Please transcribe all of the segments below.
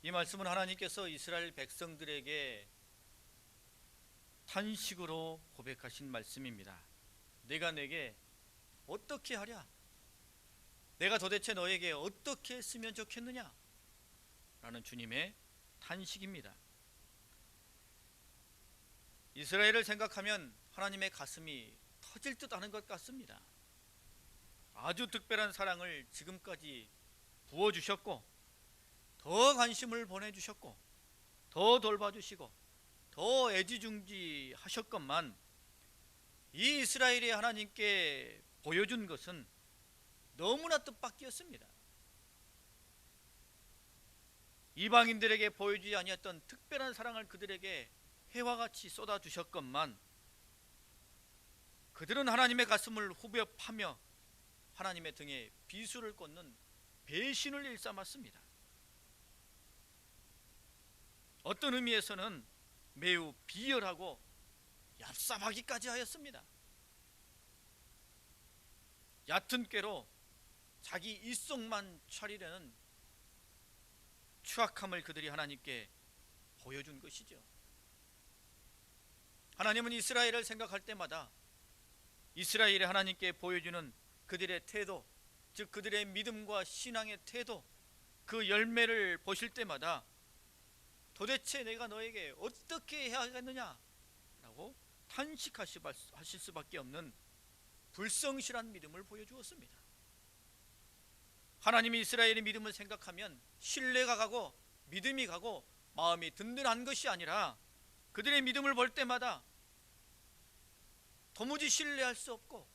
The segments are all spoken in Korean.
이 말씀은 하나님께서 이스라엘 백성들에게 탄식으로 고백하신 말씀입니다. 내가 내게 어떻게 하랴? 내가 도대체 너에게 어떻게 했으면 좋겠느냐? 라는 주님의 탄식입니다. 이스라엘을 생각하면 하나님의 가슴이 터질 듯 하는 것 같습니다. 아주 특별한 사랑을 지금까지 부어주셨고, 더 관심을 보내주셨고, 더 돌봐주시고, 더 애지중지 하셨건만, 이 이스라엘이 하나님께 보여준 것은 너무나 뜻밖이었습니다. 이방인들에게 보여주지 아니했던 특별한 사랑을 그들에게 해와 같이 쏟아주셨건만, 그들은 하나님의 가슴을 후벼 파며 하나님의 등에 비수를 꽂는 배신을 일삼았습니다. 어떤 의미에서는 매우 비열하고 얍삽하기까지 하였습니다. 얕은 꾀로 자기 이속만 차리려는 추악함을 그들이 하나님께 보여준 것이죠. 하나님은 이스라엘을 생각할 때마다 이스라엘이 하나님께 보여주는 그들의 태도, 즉 그들의 믿음과 신앙의 태도, 그 열매를 보실 때마다 도대체 내가 너에게 어떻게 해야 하겠느냐 라고 탄식하실 수밖에 없는 불성실한 믿음을 보여주었습니다. 하나님이 이스라엘의 믿음을 생각하면 신뢰가 가고 믿음이 가고 마음이 든든한 것이 아니라 그들의 믿음을 볼 때마다 도무지 신뢰할 수 없고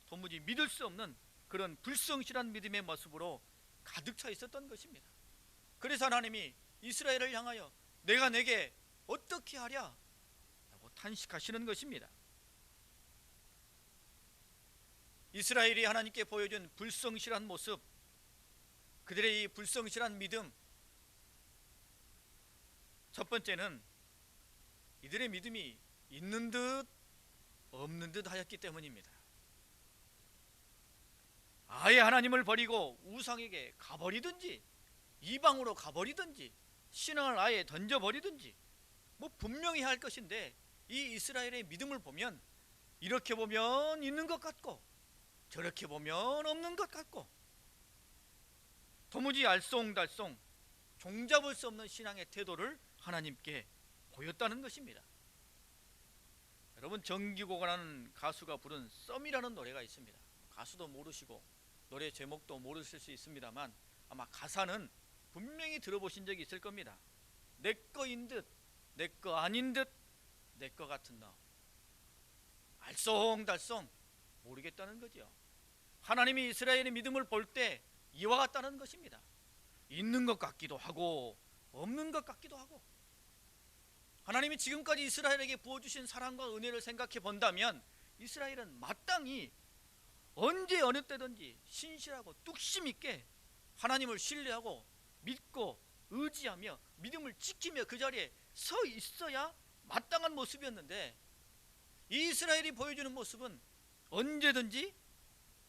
도무지 믿을 수 없는 그런 불성실한 믿음의 모습으로 가득 차 있었던 것입니다. 그래서 하나님이 이스라엘을 향하여 내가 내게 어떻게 하랴? 라고 탄식하시는 것입니다. 이스라엘이 하나님께 보여준 불성실한 모습, 그들의 이 불성실한 믿음, 첫 번째는 이들의 믿음이 있는 듯 없는 듯 하였기 때문입니다. 아예 하나님을 버리고 우상에게 가버리든지 이방으로 가버리든지 신앙을 아예 던져버리든지 분명히 할 것인데, 이 이스라엘의 믿음을 보면 이렇게 보면 있는 것 같고 저렇게 보면 없는 것 같고 도무지 알쏭달쏭 종잡을 수 없는 신앙의 태도를 하나님께 보였다는 것입니다. 여러분, 정기고가라는 가수가 부른 썸이라는 노래가 있습니다. 가수도 모르시고 노래 제목도 모르실 수 있습니다만 아마 가사는 분명히 들어보신 적이 있을 겁니다. 내 거인 듯 내 거 아닌 듯 내 거 같은 너, 알쏭달쏭 모르겠다는 거죠. 하나님이 이스라엘의 믿음을 볼 때 이와 같다는 것입니다. 있는 것 같기도 하고 없는 것 같기도 하고. 하나님이 지금까지 이스라엘에게 부어주신 사랑과 은혜를 생각해 본다면 이스라엘은 마땅히 언제 어느 때든지 신실하고 뚝심 있게 하나님을 신뢰하고 믿고 의지하며 믿음을 지키며 그 자리에 서 있어야 마땅한 모습이었는데, 이 이스라엘이 보여주는 모습은 언제든지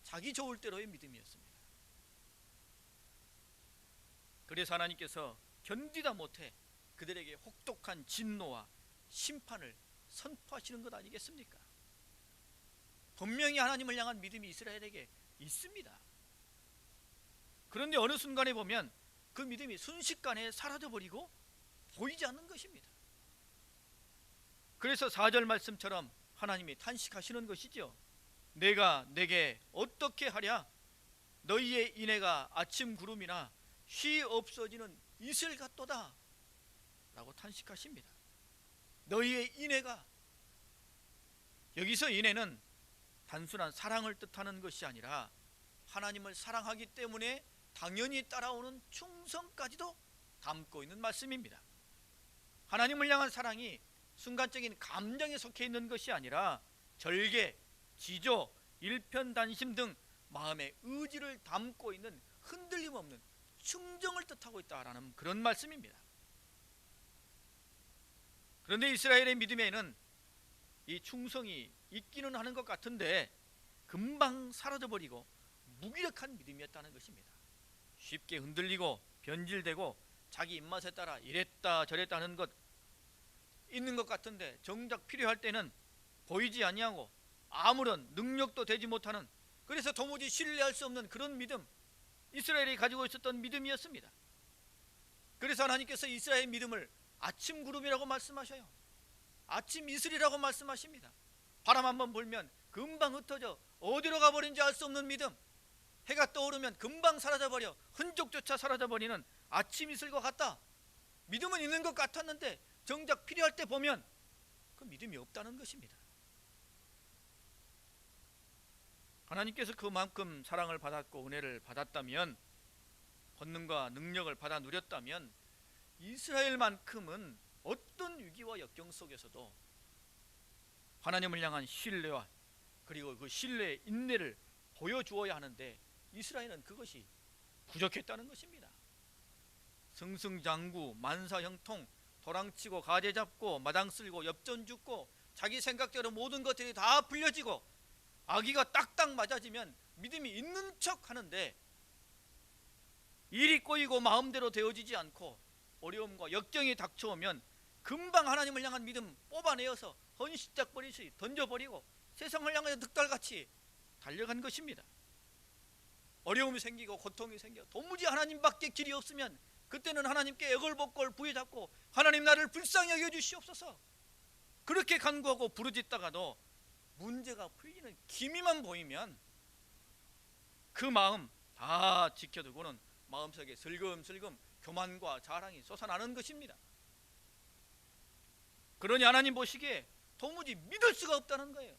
자기 좋을 대로의 믿음이었습니다. 그래서 하나님께서 견디다 못해 그들에게 혹독한 진노와 심판을 선포하시는 것 아니겠습니까? 분명히 하나님을 향한 믿음이 이스라엘에게 있습니다. 그런데 어느 순간에 보면 그 믿음이 순식간에 사라져버리고 보이지 않는 것입니다. 그래서 4절 말씀처럼 하나님이 탄식하시는 것이죠. 내가 내게 어떻게 하랴? 너희의 인애가 아침 구름이나 쉬 없어지는 이슬 같도다 라고 탄식하십니다. 너희의 인애가, 여기서 인애는 단순한 사랑을 뜻하는 것이 아니라 하나님을 사랑하기 때문에 당연히 따라오는 충성까지도 담고 있는 말씀입니다. 하나님을 향한 사랑이 순간적인 감정에 속해 있는 것이 아니라 절개, 지조, 일편단심 등 마음의 의지를 담고 있는 흔들림 없는 충정을 뜻하고 있다라는 그런 말씀입니다. 그런데 이스라엘의 믿음에는 이 충성이 있기는 하는 것 같은데 금방 사라져버리고 무기력한 믿음이었다는 것입니다. 쉽게 흔들리고 변질되고 자기 입맛에 따라 이랬다 저랬다 하는 것 있는 것 같은데, 정작 필요할 때는 보이지 아니하고 아무런 능력도 되지 못하는, 그래서 도무지 신뢰할 수 없는 그런 믿음, 이스라엘이 가지고 있었던 믿음이었습니다. 그래서 하나님께서 이스라엘 믿음을 아침 구름이라고 말씀하셔요. 아침 이슬이라고 말씀하십니다. 바람 한번 불면 금방 흩어져 어디로 가버린지 알 수 없는 믿음, 해가 떠오르면 금방 사라져버려 흔적조차 사라져버리는 아침 이슬과 같다. 믿음은 있는 것 같았는데 정작 필요할 때 보면 그 믿음이 없다는 것입니다. 하나님께서 그만큼 사랑을 받았고 은혜를 받았다면, 권능과 능력을 받아 누렸다면, 이스라엘만큼은 어떤 위기와 역경 속에서도 하나님을 향한 신뢰와 그리고 그 신뢰의 인내를 보여주어야 하는데, 이스라엘은 그것이 부족했다는 것입니다. 승승장구, 만사형통, 도랑치고 가재 잡고 마당 쓸고 엽전 죽고 자기 생각대로 모든 것들이 다 불려지고 아기가 딱딱 맞아지면 믿음이 있는 척 하는데, 일이 꼬이고 마음대로 되어지지 않고 어려움과 역경이 닥쳐오면 금방 하나님을 향한 믿음 뽑아내어서 헌시짝버리시 던져버리고 세상을 향해 득달같이 달려간 것입니다. 어려움이 생기고 고통이 생겨 도무지 하나님밖에 길이 없으면 그때는 하나님께 애걸복걸 부여잡고 하나님 나를 불쌍히 여겨주시옵소서 그렇게 간구하고 부르짖다가도 문제가 풀리는 기미만 보이면 그 마음 다 지켜두고는 마음속에 슬금슬금 교만과 자랑이 솟아나는 것입니다. 그러니 하나님 보시기에 도무지 믿을 수가 없다는 거예요.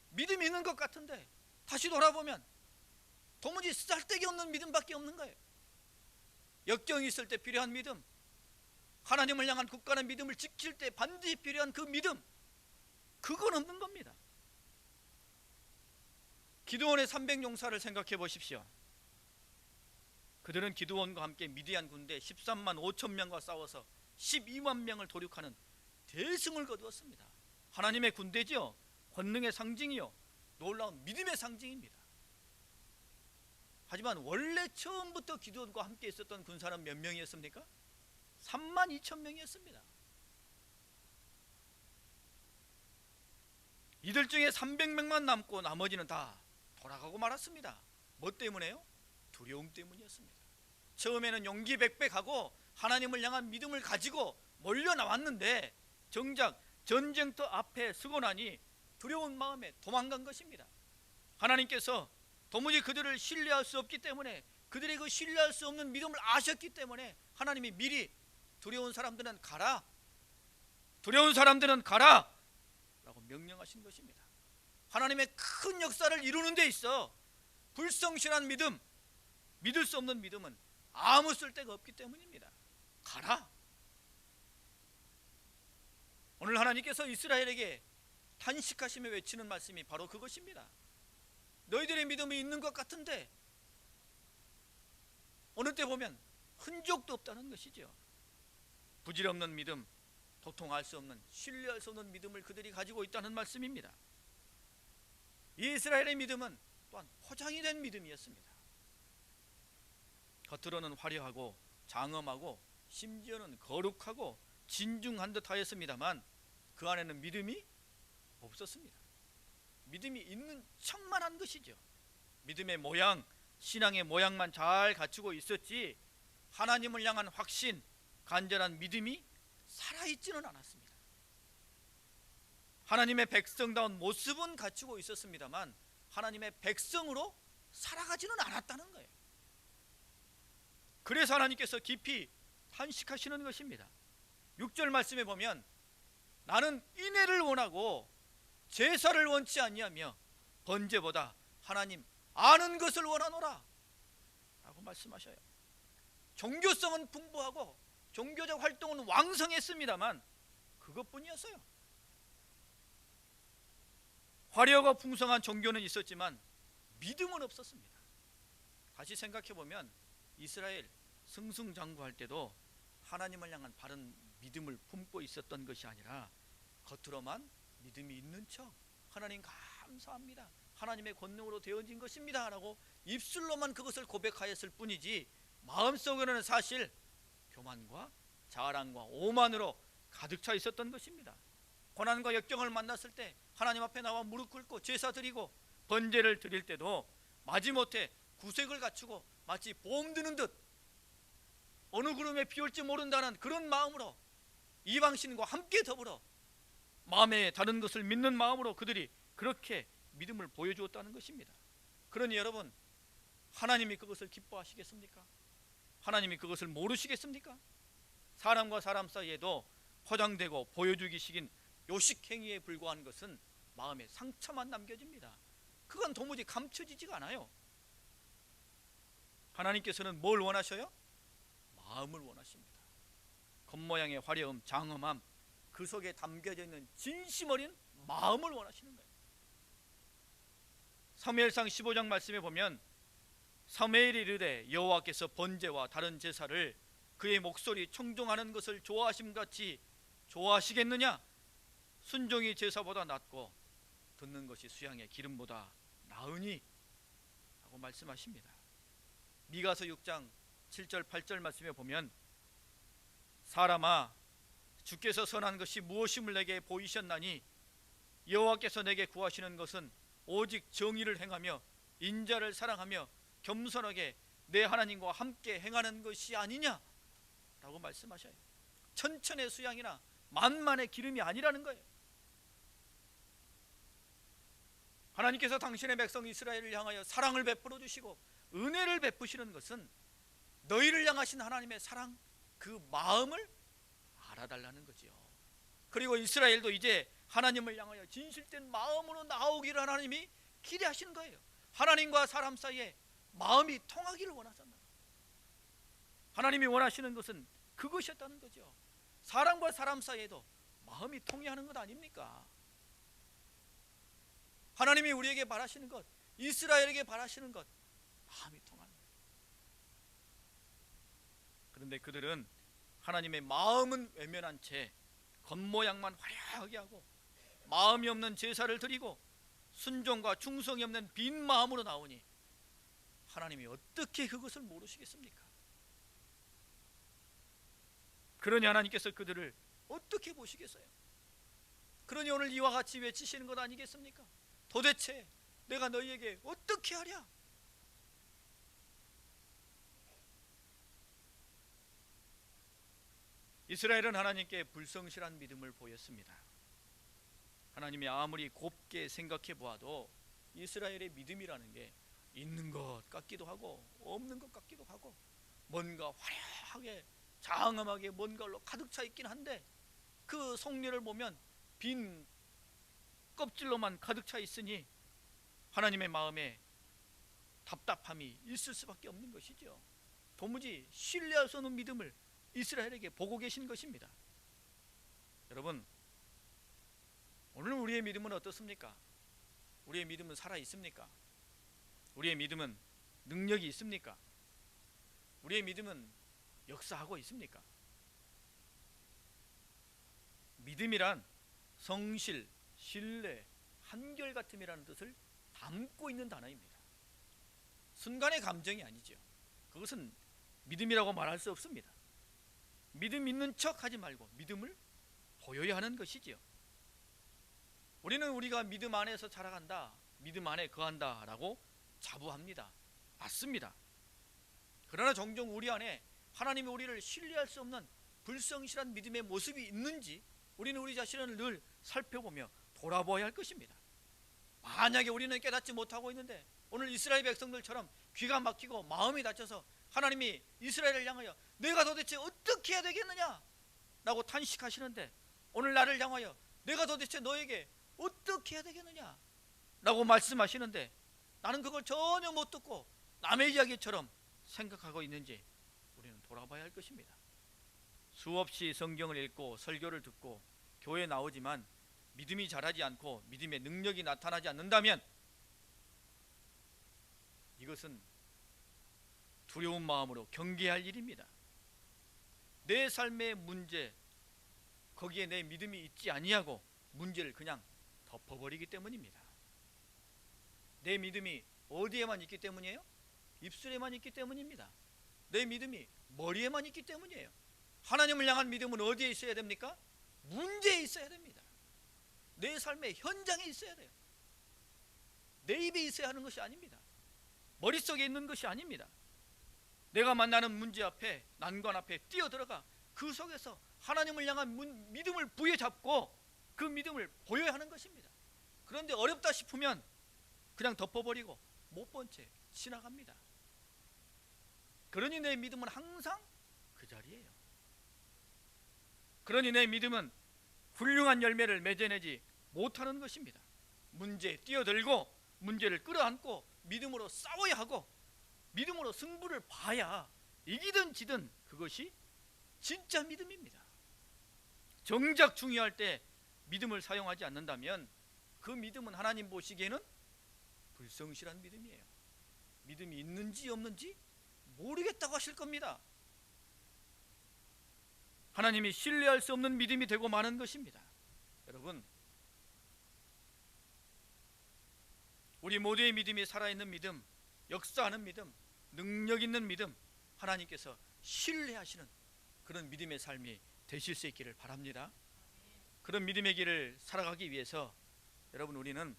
믿음이 있는 것 같은데 다시 돌아보면 도무지 쓸데기 없는 믿음밖에 없는 거예요. 역경이 있을 때 필요한 믿음, 하나님을 향한 굳건한 믿음을 지킬 때 반드시 필요한 그 믿음, 그건 없는 겁니다. 기드온의 300용사를 생각해 보십시오. 그들은 기드온과 함께 미디안 군대 13만 5천 명과 싸워서 12만 명을 도륙하는 대승을 거두었습니다. 하나님의 군대지요, 권능의 상징이요, 놀라운 믿음의 상징입니다. 하지만 원래 처음부터 기드온과 함께 있었던 군사는 몇 명이었습니까? 3만 2천 명이었습니다. 이들 중에 300명만 남고 나머지는 다 돌아가고 말았습니다. 뭐 때문에요? 두려움 때문이었습니다. 처음에는 용기 백백하고 하나님을 향한 믿음을 가지고 몰려 나왔는데 정작 전쟁터 앞에 서고 나니 두려운 마음에 도망간 것입니다. 하나님께서 도무지 그들을 신뢰할 수 없기 때문에, 그들의 그 신뢰할 수 없는 믿음을 아셨기 때문에 하나님이 미리 두려운 사람들은 가라, 두려운 사람들은 가라 라고 명령하신 것입니다. 하나님의 큰 역사를 이루는 데 있어 불성실한 믿음, 믿을 수 없는 믿음은 아무 쓸데가 없기 때문입니다. 가라. 오늘 하나님께서 이스라엘에게 탄식하시며 외치는 말씀이 바로 그것입니다. 너희들의 믿음이 있는 것 같은데 어느 때 보면 흔적도 없다는 것이죠. 부질없는 믿음, 도통할 수 없는, 신뢰할 수 없는 믿음을 그들이 가지고 있다는 말씀입니다. 이스라엘의 믿음은 또한 포장이 된 믿음이었습니다. 겉으로는 화려하고 장엄하고 심지어는 거룩하고 진중한 듯 하였습니다만 그 안에는 믿음이 없었습니다. 믿음이 있는 척만 한 것이죠. 믿음의 모양, 신앙의 모양만 잘 갖추고 있었지 하나님을 향한 확신, 간절한 믿음이 살아있지는 않았습니다. 하나님의 백성다운 모습은 갖추고 있었습니다만 하나님의 백성으로 살아가지는 않았다는 거예요. 그래서 하나님께서 깊이 탄식하시는 것입니다. 6절 말씀에 보면 나는 인애를 원하고 제사를 원치 아니하며 번제보다 하나님 아는 것을 원하노라 라고 말씀하셔요. 종교성은 풍부하고 종교적 활동은 왕성했습니다만 그것뿐이었어요. 화려하고 풍성한 종교는 있었지만 믿음은 없었습니다. 다시 생각해보면 이스라엘 승승장구할 때도 하나님을 향한 바른 믿음을 품고 있었던 것이 아니라 겉으로만 믿음이 있는 척 하나님 감사합니다, 하나님의 권능으로 되어진 것입니다 라고 입술로만 그것을 고백하였을 뿐이지 마음속에는 사실 교만과 자랑과 오만으로 가득 차 있었던 것입니다. 고난과 역경을 만났을 때 하나님 앞에 나와 무릎 꿇고 제사 드리고 번제를 드릴 때도 마지못해 구색을 갖추고 마치 보험 드는 듯 어느 구름에 비 올지 모른다는 그런 마음으로 이방신과 함께 더불어 마음에 다른 것을 믿는 마음으로 그들이 그렇게 믿음을 보여주었다는 것입니다. 그러니 여러분, 하나님이 그것을 기뻐하시겠습니까? 하나님이 그것을 모르시겠습니까? 사람과 사람 사이에도 포장되고 보여주기식인 요식행위에 불과한 것은 마음에 상처만 남겨집니다. 그건 도무지 감춰지지가 않아요. 하나님께서는 뭘 원하셔요? 마음을 원하십니다. 겉모양의 화려함, 장엄함, 그 속에 담겨져 있는 진심 어린 마음을 원하시는 거예요. 사무엘상 15장 말씀에 보면 사무엘이 이르되 여호와께서 번제와 다른 제사를 그의 목소리 청종하는 것을 좋아하심같이 좋아하시겠느냐? 순종이 제사보다 낫고 듣는 것이 수양의 기름보다 나으니 하고 말씀하십니다. 미가서 6장 7절 8절 말씀에 보면 사람아 주께서 선한 것이 무엇임을 내게 보이셨나니 여호와께서 내게 구하시는 것은 오직 정의를 행하며 인자를 사랑하며 겸손하게 내 하나님과 함께 행하는 것이 아니냐 라고 말씀하셔요. 천천의 수양이나 만만의 기름이 아니라는 거예요. 하나님께서 당신의 백성 이스라엘을 향하여 사랑을 베풀어 주시고 은혜를 베푸시는 것은 너희를 향하신 하나님의 사랑, 그 마음을 알아달라는 거지요. 그리고 이스라엘도 이제 하나님을 향하여 진실된 마음으로 나오기를 하나님이 기대하시는 거예요. 하나님과 사람 사이에 마음이 통하기를 원하잖아요. 하나님이 원하시는 것은 그것이었다는 거죠. 사람과 사람 사이에도 마음이 통해하는 것 아닙니까? 하나님이 우리에게 바라시는 것, 이스라엘에게 바라시는 것, 마음이 통하는 거예요. 그런데 그들은 하나님의 마음은 외면한 채 겉모양만 화려하게 하고 마음이 없는 제사를 드리고 순종과 충성이 없는 빈 마음으로 나오니 하나님이 어떻게 그것을 모르시겠습니까? 그러니 하나님께서 그들을 어떻게 보시겠어요? 그러니 오늘 이와 같이 외치시는 것 아니겠습니까? 도대체 내가 너희에게 어떻게 하랴? 이스라엘은 하나님께 불성실한 믿음을 보였습니다. 하나님이 아무리 곱게 생각해 보아도 이스라엘의 믿음이라는 게 있는 것 같기도 하고 없는 것 같기도 하고 뭔가 화려하게 장엄하게 뭔가로 가득 차 있긴 한데 그 속리를 보면 빈 껍질로만 가득 차 있으니 하나님의 마음에 답답함이 있을 수밖에 없는 것이죠. 도무지 신뢰할 수 없는 믿음을 이스라엘에게 보고 계신 것입니다. 여러분, 오늘 우리의 믿음은 어떻습니까? 우리의 믿음은 살아 있습니까? 우리의 믿음은 능력이 있습니까? 우리의 믿음은 역사하고 있습니까? 믿음이란 성실, 신뢰, 한결같음이라는 뜻을 담고 있는 단어입니다. 순간의 감정이 아니죠. 그것은 믿음이라고 말할 수 없습니다. 믿음 있는 척 하지 말고 믿음을 보여야 하는 것이지요. 우리는 우리가 믿음 안에서 자라간다, 믿음 안에 거한다 라고 자부합니다. 맞습니다. 그러나 종종 우리 안에 하나님이 우리를 신뢰할 수 없는 불성실한 믿음의 모습이 있는지 우리는 우리 자신을 늘 살펴보며 돌아보아야 할 것입니다. 만약에 우리는 깨닫지 못하고 있는데 오늘 이스라엘 백성들처럼 귀가 막히고 마음이 다쳐서 하나님이 이스라엘을 향하여 내가 도대체 어떻게 해야 되겠느냐 라고 탄식하시는데 오늘 나를 향하여 내가 도대체 너에게 어떻게 해야 되겠느냐 라고 말씀하시는데 나는 그걸 전혀 못 듣고 남의 이야기처럼 생각하고 있는지 우리는 돌아봐야 할 것입니다. 수없이 성경을 읽고 설교를 듣고 교회에 나오지만 믿음이 자라지 않고 믿음의 능력이 나타나지 않는다면 이것은 두려운 마음으로 경계할 일입니다. 내 삶의 문제, 거기에 내 믿음이 있지 아니하고 문제를 그냥 덮어버리기 때문입니다. 내 믿음이 어디에만 있기 때문이에요? 입술에만 있기 때문입니다. 내 믿음이 머리에만 있기 때문이에요. 하나님을 향한 믿음은 어디에 있어야 됩니까? 문제에 있어야 됩니다. 내 삶의 현장에 있어야 돼요. 내 입에 있어야 하는 것이 아닙니다. 머릿속에 있는 것이 아닙니다. 내가 만나는 문제 앞에, 난관 앞에 뛰어들어가 그 속에서 하나님을 향한 믿음을 부여잡고 그 믿음을 보여야 하는 것입니다. 그런데 어렵다 싶으면 그냥 덮어버리고 못 본 채 지나갑니다. 그러니 내 믿음은 항상 그 자리예요. 그러니 내 믿음은 훌륭한 열매를 맺어내지 못하는 것입니다. 문제에 뛰어들고 문제를 끌어안고 믿음으로 싸워야 하고 믿음으로 승부를 봐야 이기든 지든 그것이 진짜 믿음입니다. 정작 중요할 때 믿음을 사용하지 않는다면 그 믿음은 하나님 보시기에는 불성실한 믿음이에요. 믿음이 있는지 없는지 모르겠다고 하실 겁니다. 하나님이 신뢰할 수 없는 믿음이 되고 마는 것입니다. 여러분, 우리 모두의 믿음이 살아있는 믿음, 역사하는 믿음, 능력 있는 믿음, 하나님께서 신뢰하시는 그런 믿음의 삶이 되실 수 있기를 바랍니다. 그런 믿음의 길을 살아가기 위해서 여러분, 우리는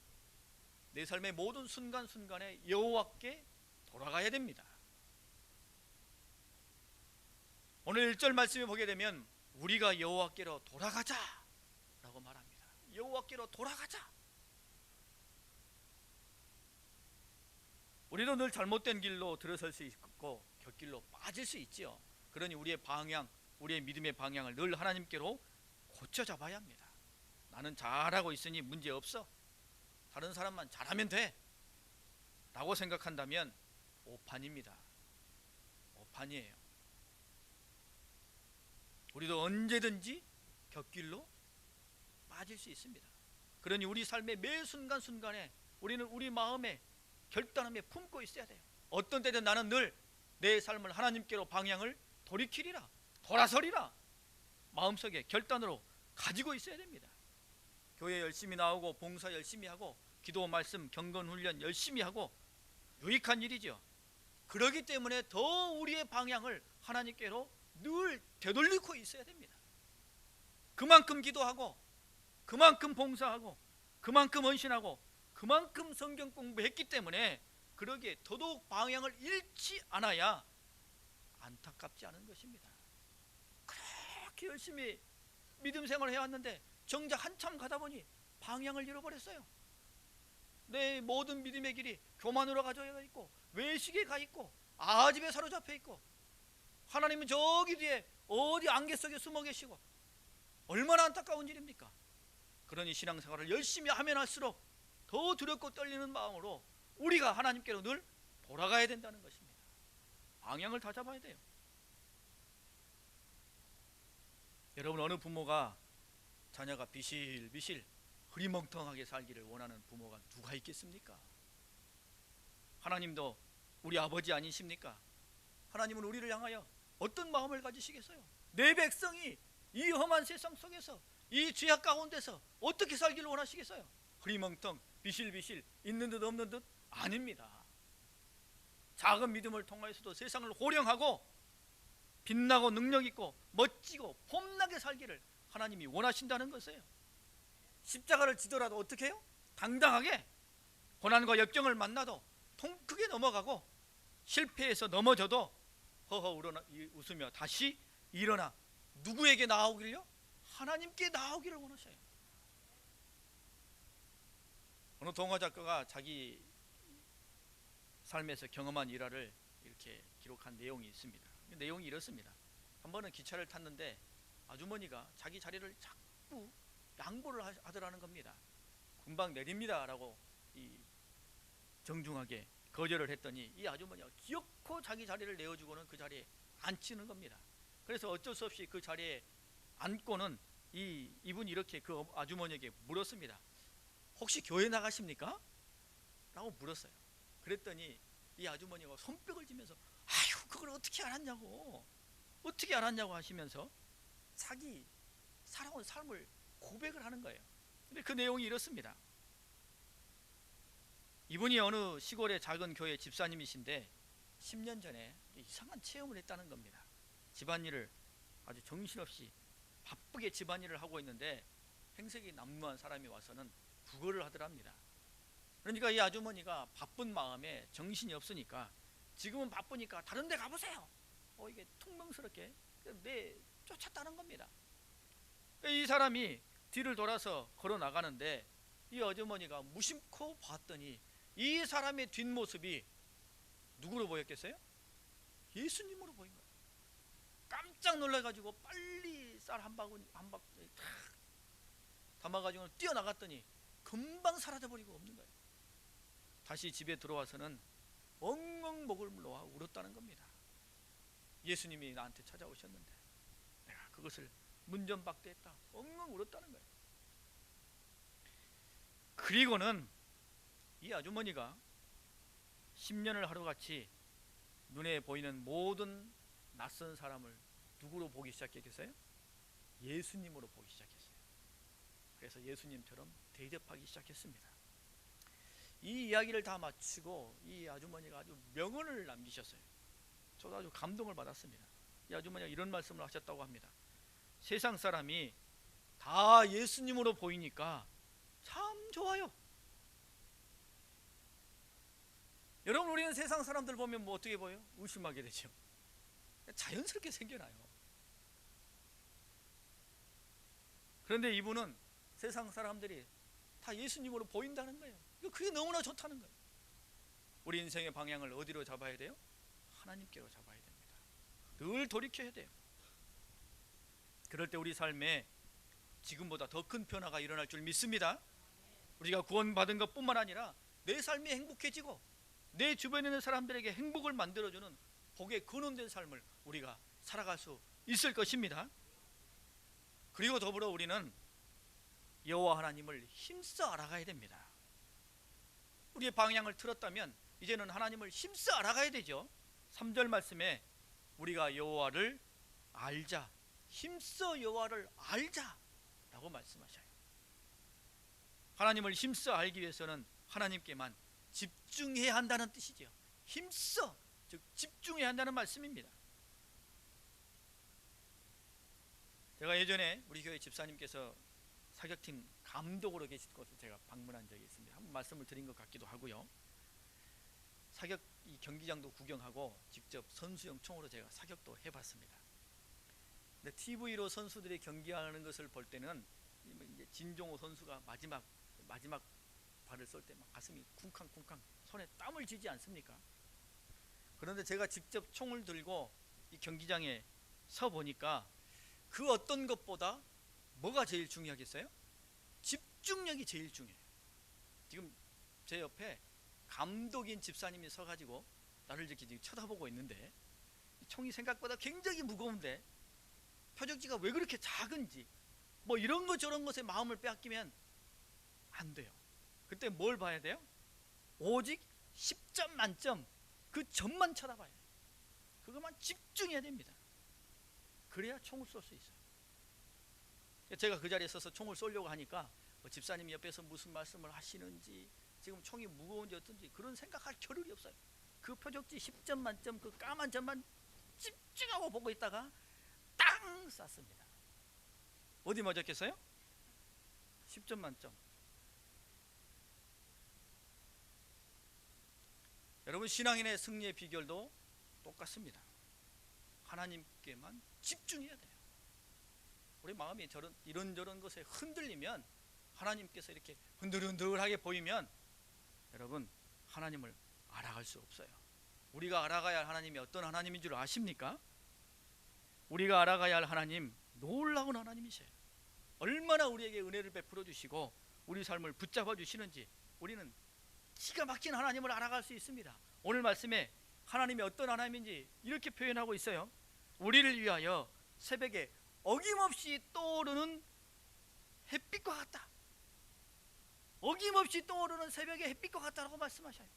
내 삶의 모든 순간순간에 여호와께 돌아가야 됩니다. 오늘 1절 말씀에 보게 되면 우리가 여호와께로 돌아가자 라고 말합니다. 여호와께로 돌아가자. 우리도 늘 잘못된 길로 들어설 수 있고 곁길로 빠질 수 있지요. 그러니 우리의 방향, 우리의 믿음의 방향을 늘 하나님께로 고쳐 잡아야 합니다. 나는 잘하고 있으니 문제없어, 다른 사람만 잘하면 돼 라고 생각한다면 오판입니다. 오판이에요. 우리도 언제든지 곁길로 빠질 수 있습니다. 그러니 우리 삶의 매 순간순간에 우리는 우리 마음에 결단함에 품고 있어야 돼요. 어떤 때든 나는 늘 내 삶을 하나님께로 방향을 돌이키리라, 돌아서리라 마음속에 결단으로 가지고 있어야 됩니다. 교회 열심히 나오고 봉사 열심히 하고 기도 말씀 경건 훈련 열심히 하고 유익한 일이죠. 그렇기 때문에 더 우리의 방향을 하나님께로 늘 되돌리고 있어야 됩니다. 그만큼 기도하고 그만큼 봉사하고 그만큼 헌신하고 그만큼 성경 공부했기 때문에 그러기에 더더욱 방향을 잃지 않아야 안타깝지 않은 것입니다. 그렇게 열심히 믿음 생활을 해왔는데 정작 한참 가다 보니 방향을 잃어버렸어요. 내 모든 믿음의 길이 교만으로 가져 있고 외식에 가 있고 아집에 사로잡혀 있고 하나님은 저기 뒤에 어디 안개 속에 숨어 계시고 얼마나 안타까운 일입니까? 그러니 신앙생활을 열심히 하면 할수록 더 두렵고 떨리는 마음으로 우리가 하나님께로 늘 돌아가야 된다는 것입니다. 방향을 다 잡아야 돼요. 여러분, 어느 부모가 자녀가 비실비실 흐리멍텅하게 살기를 원하는 부모가 누가 있겠습니까? 하나님도 우리 아버지 아니십니까? 하나님은 우리를 향하여 어떤 마음을 가지시겠어요? 내 백성이 이 험한 세상 속에서 이 죄악 가운데서 어떻게 살기를 원하시겠어요? 흐리멍텅 비실비실 있는 듯 없는 듯? 아닙니다. 작은 믿음을 통하여서도 세상을 호령하고 빛나고 능력있고 멋지고 폼나게 살기를 하나님이 원하신다는 것이에요. 십자가를 지더라도 어떻게 해요? 당당하게 고난과 역경을 만나도 통 크게 넘어가고 실패해서 넘어져도 허허 웃으며 다시 일어나 누구에게 나아오기를요? 하나님께 나아오기를 원하셔요. 어느 동화 작가가 자기 삶에서 경험한 일화를 이렇게 기록한 내용이 있습니다. 내용이 이렇습니다. 한 번은 기차를 탔는데 아주머니가 자기 자리를 자꾸 양보를 하더라는 겁니다. 금방 내립니다 라고 정중하게 거절을 했더니 이 아주머니가 기어코 자기 자리를 내어주고는 그 자리에 앉히는 겁니다. 그래서 어쩔 수 없이 그 자리에 앉고는 이분이 이렇게 그 아주머니에게 물었습니다. 혹시 교회 나가십니까? 라고 물었어요. 그랬더니 이 아주머니가 손뼉을 쥐면서 아유 그걸 어떻게 알았냐고 하시면서 자기 살아온 삶을 고백을 하는 거예요. 근데 그 내용이 이렇습니다. 이분이 어느 시골의 작은 교회 집사님이신데 10년 전에 이상한 체험을 했다는 겁니다. 집안일을 아주 정신없이 바쁘게 집안일을 하고 있는데 행색이 난무한 사람이 와서는 구걸을 하더랍니다. 그러니까 이 아주머니가 바쁜 마음에 정신이 없으니까 지금은 바쁘니까 다른 데 가보세요. 이게 퉁명스럽게 내쫓았다는 겁니다. 이 사람이 뒤를 돌아서 걸어 나가는데 이 아주머니가 무심코 봤더니 이 사람의 뒷모습이 누구로 보였겠어요? 예수님으로 보인 거예요. 깜짝 놀라가지고 빨리 쌀 한 바구니 탁 담아가지고 뛰어나갔더니 금방 사라져버리고 없는 거예요. 다시 집에 들어와서는 엉엉 목을 놓아 울었다는 겁니다. 예수님이 나한테 찾아오셨는데 내가 그것을 문전박대했다. 엉엉 울었다는 거예요. 그리고는 이 아주머니가 10년을 하루같이 눈에 보이는 모든 낯선 사람을 누구로 보기 시작했겠어요? 예수님으로 보기 시작했어요. 그래서 예수님처럼 대접하기 시작했습니다. 이 이야기를 다 마치고 이 아주머니가 아주 명언을 남기셨어요. 저도 아주 감동을 받았습니다. 이 아주머니가 이런 말씀을 하셨다고 합니다. 세상 사람이 다 예수님으로 보이니까 참 좋아요. 여러분, 우리는 세상 사람들 보면 뭐 어떻게 보여요? 의심하게 되죠. 자연스럽게 생겨나요. 그런데 이분은 세상 사람들이 다 예수님으로 보인다는 거예요. 그게 너무나 좋다는 거예요. 우리 인생의 방향을 어디로 잡아야 돼요? 하나님께로 잡아야 됩니다. 늘 돌이켜야 돼요. 그럴 때 우리 삶에 지금보다 더 큰 변화가 일어날 줄 믿습니다. 우리가 구원받은 것뿐만 아니라 내 삶이 행복해지고 내 주변에 있는 사람들에게 행복을 만들어주는 복의 근원된 삶을 우리가 살아갈 수 있을 것입니다. 그리고 더불어 우리는 여호와 하나님을 힘써 알아가야 됩니다. 우리의 방향을 틀었다면 이제는 하나님을 힘써 알아가야 되죠. 3절 말씀에 우리가 여호와를 알자, 힘써 여호와를 알자 라고 말씀하셔요. 하나님을 힘써 알기 위해서는 하나님께만 집중해야 한다는 뜻이죠. 힘써, 즉 집중해야 한다는 말씀입니다. 제가 예전에 우리 교회 집사님께서 사격팀 감독으로 계실 곳을 제가 방문한 적이 있습니다. 한번 말씀을 드린 것 같기도 하고요. 사격 이 경기장도 구경하고 직접 선수용 총으로 제가 사격도 해봤습니다. 근데 TV로 선수들이 경기하는 것을 볼 때는 이제 진종호 선수가 마지막 발을 쏠 때 막 가슴이 쿵쾅쿵쾅 손에 땀을 쥐지 않습니까? 그런데 제가 직접 총을 들고 이 경기장에 서 보니까 그 어떤 것보다 뭐가 제일 중요하겠어요? 집중력이 제일 중요해요. 지금 제 옆에 감독인 집사님이 서가지고 나를 이렇게 지금 쳐다보고 있는데 총이 생각보다 굉장히 무거운데 표적지가 왜 그렇게 작은지 뭐 이런 것 저런 것에 마음을 빼앗기면 안 돼요. 그때 뭘 봐야 돼요? 오직 10점 만점 그 점만 쳐다봐야 돼요. 그것만 집중해야 됩니다. 그래야 총을 쏠 수 있어요. 제가 그 자리에 서서 총을 쏘려고 하니까 집사님이 옆에서 무슨 말씀을 하시는지 지금 총이 무거운지 어떤지 그런 생각할 겨를이 없어요. 그 표적지 10점 만점 그 까만 점만 집중하고 보고 있다가 땅 쐈습니다. 어디 맞았겠어요? 10점 만점. 여러분, 신앙인의 승리의 비결도 똑같습니다. 하나님께만 집중해야 돼요. 우리 마음이 이런저런 것에 흔들리면 하나님께서 이렇게 흔들흔들하게 보이면 여러분 하나님을 알아갈 수 없어요. 우리가 알아가야 할 하나님이 어떤 하나님인 줄 아십니까? 우리가 알아가야 할 하나님 놀라운 하나님이세요. 얼마나 우리에게 은혜를 베풀어 주시고 우리 삶을 붙잡아 주시는지 우리는 기가 막힌 하나님을 알아갈 수 있습니다. 오늘 말씀에 하나님이 어떤 하나님인지 이렇게 표현하고 있어요. 우리를 위하여 새벽에 어김없이 떠오르는 햇빛과 같다. 어김없이 떠오르는 새벽의 햇빛과 같다라고 말씀하셔요.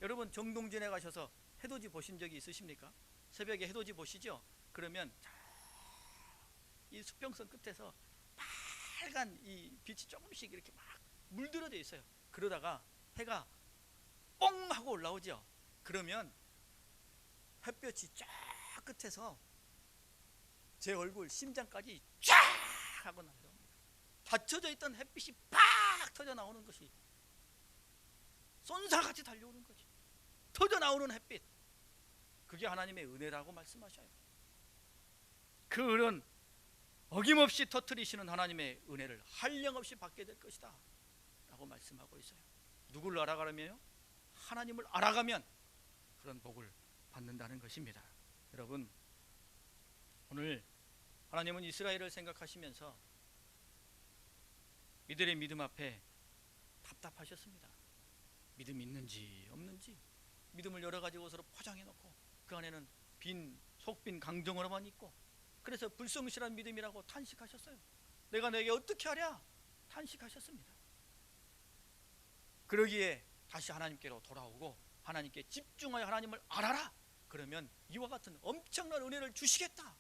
여러분, 정동진에 가셔서 해돋이 보신 적이 있으십니까? 새벽에 해돋이 보시죠? 그러면 이 수평선 끝에서 빨간 이 빛이 조금씩 이렇게 막 물들어져 있어요. 그러다가 해가 뽕 하고 올라오죠. 그러면 햇볕이 쫙 끝에서 제 얼굴 심장까지 쫙 하고 날아옵니다. 닫혀져 있던 햇빛이 팍 터져 나오는 것이 쏜살같이 달려오는 거지. 터져 나오는 햇빛, 그게 하나님의 은혜라고 말씀하셔요. 그 은은 어김없이 터뜨리시는 하나님의 은혜를 한량없이 받게 될 것이다 라고 말씀하고 있어요. 누구를 알아가려면요? 하나님을 알아가면 그런 복을 받는다는 것입니다. 여러분, 오늘 하나님은 이스라엘을 생각하시면서 이들의 믿음 앞에 답답하셨습니다. 믿음이 있는지 없는지, 믿음을 여러 가지 것으로 포장해 놓고 그 안에는 속빈 강정으로만 있고, 그래서 불성실한 믿음이라고 탄식하셨어요. 내가 너에게 어떻게 하랴 탄식하셨습니다. 그러기에 다시 하나님께로 돌아오고 하나님께 집중하여 하나님을 알아라, 그러면 이와 같은 엄청난 은혜를 주시겠다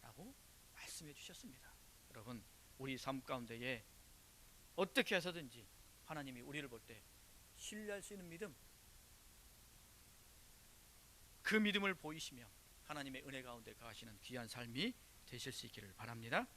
라고 말씀해 주셨습니다. 여러분, 우리 삶 가운데에 어떻게 해서든지 하나님이 우리를 볼 때 신뢰할 수 있는 믿음, 그 믿음을 보이시며 하나님의 은혜 가운데 거하시는 귀한 삶이 되실 수 있기를 바랍니다.